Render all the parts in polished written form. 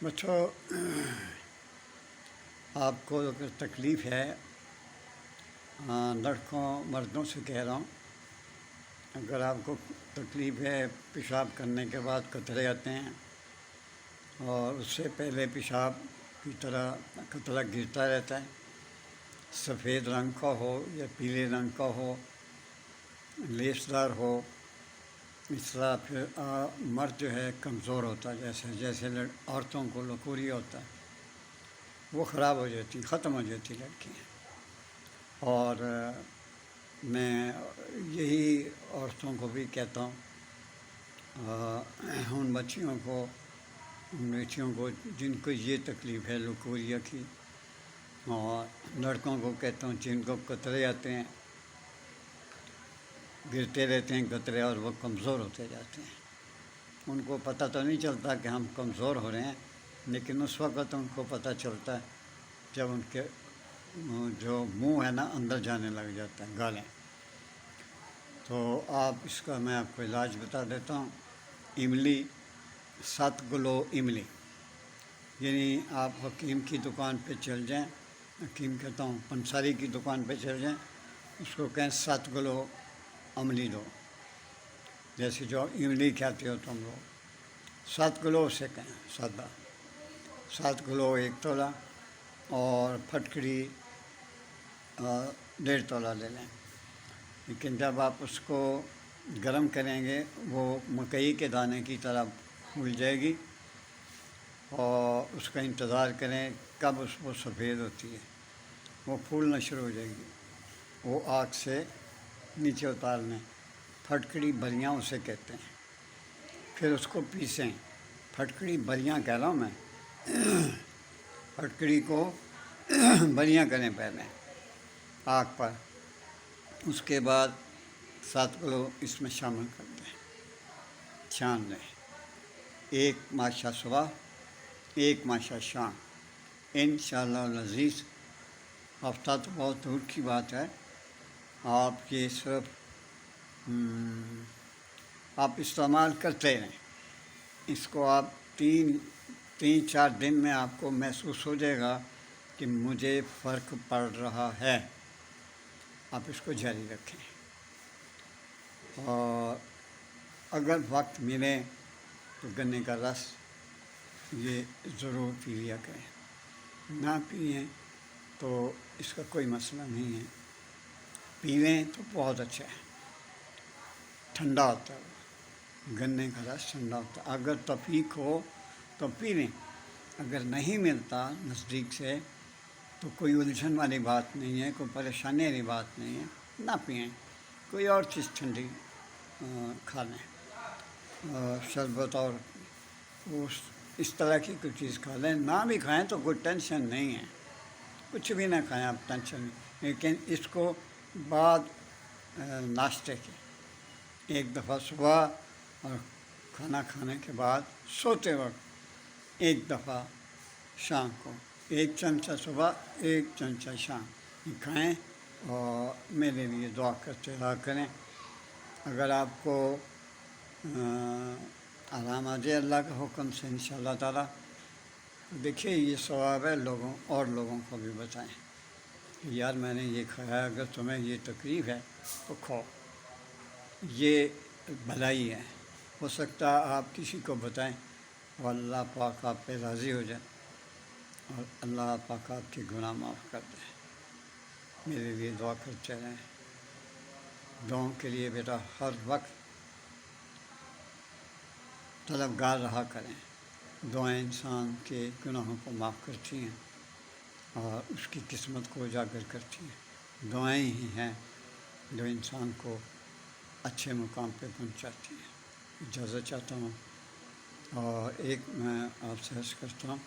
بچوں، آپ کو اگر تکلیف ہے، لڑکوں مردوں سے کہہ رہا ہوں، اگر آپ کو تکلیف ہے، پیشاب کرنے کے بعد قطرے آتے ہیں اور اس سے پہلے پیشاب کی طرح قطرہ گرتا رہتا ہے، سفید رنگ کا ہو یا پیلے رنگ کا ہو، لیس دار ہو، اس طرح پھر مرد جو ہے کمزور ہوتا ہے، جیسے عورتوں کو لکوریا ہوتا ہے، وہ خراب ہو جاتی، ختم ہو جاتی لڑکیاں۔ اور میں یہی عورتوں کو بھی کہتا ہوں، ان بچیوں کو، ان بیٹیوں کو جن کو یہ تکلیف ہے لکوریا کی، اور لڑکوں کو کہتا ہوں جن کو قطرے آتے ہیں، گرتے رہتے ہیں قطرے اور وہ کمزور ہوتے جاتے ہیں۔ ان کو پتہ تو نہیں چلتا کہ ہم کمزور ہو رہے ہیں، لیکن اس وقت ان کو پتہ چلتا ہے جب ان کے جو منہ ہے نا اندر جانے لگ جاتا ہے، گالیں۔ تو آپ اس کا میں آپ کو علاج بتا دیتا ہوں۔ املی، 7 کلو املی، یعنی آپ حکیم کی دکان پہ چل جائیں، حکیم کہتا ہوں پنساری کی دکان پہ چل جائیں، اس کو کہیں 7 کلو املی دو، جیسے جو املی کھاتے ہو تم لوگ، 7 کلو اسے کہیں سادہ، 7 کلو 1 تولہ، اور پھٹکری 1.5 تولہ لے لیں۔ لیکن جب آپ اس کو گرم کریں گے وہ مکئی کے دانے کی طرح پھول جائے گی، اور اس کا انتظار کریں کب اس کو سفید ہوتی ہے، وہ پھولنا شروع ہو جائے گی، وہ آگ سے نیچے اتار لیں۔ پھٹکڑی بلیاں اسے کہتے ہیں۔ پھر اس کو پیسیں، پھٹکڑی بلیاں کہہ رہا ہوں میں، پھٹکڑی کو بلیاں کریں پہلے آگ پر، اس کے بعد 7 کلو اس میں شامل کر دیں، چھان لیں، 1 ماشا صبح، 1 ماشا شام، انشاءاللہ العزیز۔ ہفتہ تو بہت دور کی بات ہے، آپ یہ صرف آپ استعمال کرتے رہیں اس کو، آپ 3-4 دن میں آپ کو محسوس ہو جائے گا کہ مجھے فرق پڑ رہا ہے۔ آپ اس کو جاری رکھیں، اور اگر وقت ملے تو گنے کا رس یہ ضرور پی لیا کریں، نہ پئیں تو اس کا کوئی مسئلہ نہیں ہے، پی لیں تو بہت اچھا ہے، ٹھنڈا ہوتا ہے، گنے کا رس ٹھنڈا ہوتا ہے۔ اگر توفیق ہو تو پی لیں، اگر نہیں ملتا نزدیک سے تو کوئی الجھن والی بات نہیں ہے، کوئی پریشانی والی بات نہیں ہے، نہ پئیں، کوئی اور چیز ٹھنڈی کھا لیں، شربت اور اس طرح کی کوئی چیز کھا لیں، نہ بھی کھائیں تو کوئی ٹینشن نہیں ہے، کچھ بھی نہ کھائیں آپ، ٹینشن نہیں، لیکن اس کو بعد ناشتے کے 1 دفعہ صبح اور کھانا کھانے کے بعد سوتے وقت 1 دفعہ شام کو، 1 چمچہ صبح 1 چمچہ شام یہ کھائیں، اور میرے لیے دعا کرتے رہا کریں۔ اگر آپ کو آرام آ جائے اللہ کے حکم سے انشاءاللہ تعالیٰ، دیکھیے یہ ثواب ہے، اور لوگوں کو بھی بتائیں کہ یار میں نے یہ کھایا، اگر تمہیں یہ تکلیف ہے تو کھاؤ، یہ بھلائی ہے، ہو سکتا ہے آپ کسی کو بتائیں اور اللہ پاک آپ پہ راضی ہو جائے، اور اللہ پاک آپ کے گناہ معاف کر دے۔ میرے لیے دعا کرتے رہیں، دعاؤں کے لیے بیٹا ہر وقت طلبگار رہا کریں، دعائیں انسان کے گناہوں کو معاف کرتی ہیں اور اس کی قسمت کو اجاگر کرتی ہیں، دعائیں ہی ہیں جو انسان کو اچھے مقام پہ پہنچاتی ہیں۔ اجازت چاہتا ہوں، اور ایک میں آپ سے عرض کرتا ہوں،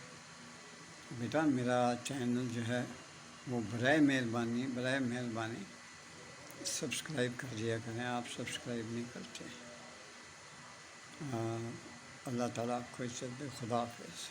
بیٹا میرا چینل جو ہے وہ برائے مہربانی سبسکرائب کر دیا کریں، آپ سبسکرائب نہیں کرتے۔ اللہ تعالیٰ آپ کو عزت دے، خدا حافظ۔